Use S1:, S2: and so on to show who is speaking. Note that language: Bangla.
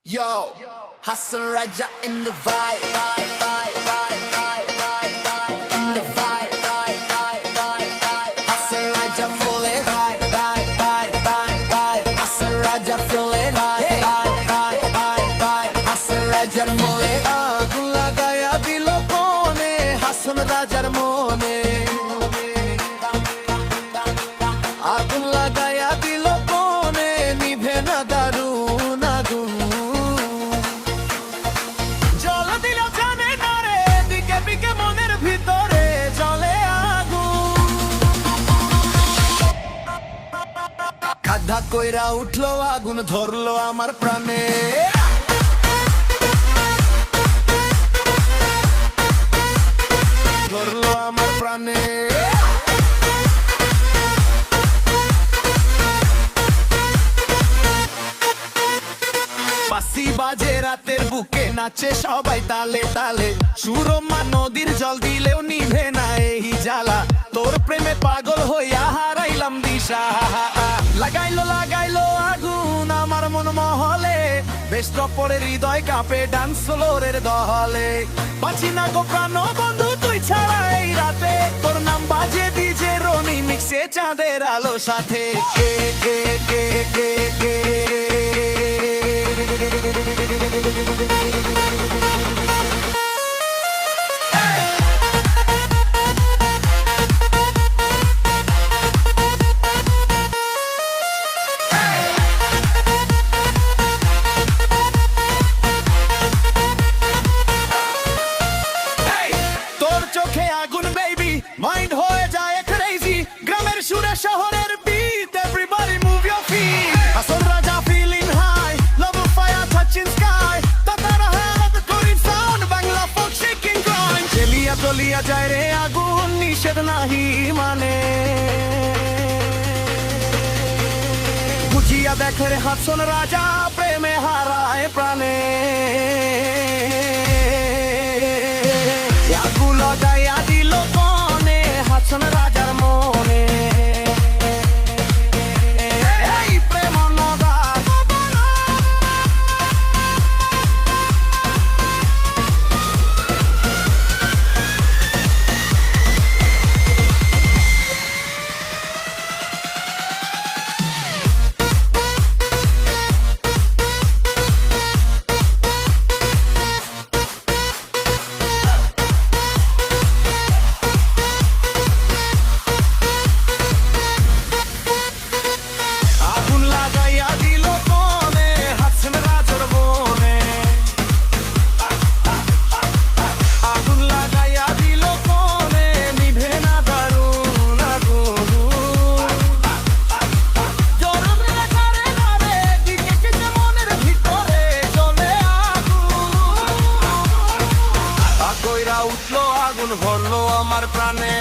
S1: Yo, Hassan Raja in the vibe, in the vibe, Hassan Raja full it, Hassan Raja full it, Hassan Raja full it. আগুন লাগায়া দিল কোনে হাসান রাজার মনে, আগুন লাগায়া দিল কোনে নিভে না দারুণ আগুন। জল দিল জানে না রে দিকে বিকে মনের ভিতরে জলে আগুন। খাদ্দা কইরা উঠলো আগুন ধরলো আমার প্রাণে, ধরলো আমার প্রাণে। বাঁশি বাজে রাতের বুকে নাচে সবাই তালে তালে, সুরমা নদীর জল দিলেও নিভে না এই জ্বালা। তোর প্রেমে পাগল হইয়া হারাইলাম দিশা, লাগাইলো লাগাইলো আগুন আমার মন মহলে, বেশ পরে হৃদয় কাঁপে ডান্স ফ্লোরের দহলে। বাঁচি না গো প্রাণ বন্ধু তুই ছাড়া এই রাতে, তোর নাম বাজে ডিজে রনি মিক্সে চাঁদের আলো সাথে। কে কে কে কে কে চোখে আগুন বেবি মাইন্ড হয়ে যায় ক্রেজি, গ্রামের সুরে শহরের beat everybody move your feet. Hasan Raja feeling high love fire touching sky, তাতারা হাত করি sound Bangla folk shaking grind. চলিয়া চলিয়া যায় রে আগুন নিষেধ নাহি মানে, বুঝিয়া দেখে রে হাসান রাজা প্রেমে হারায় প্রাণে। আগুন লাগাইয়া দিল কোনে হাসান রাজার মনে, এই প্রেম নগার। উঠলো আগুন ভরলো আমার প্রাণে।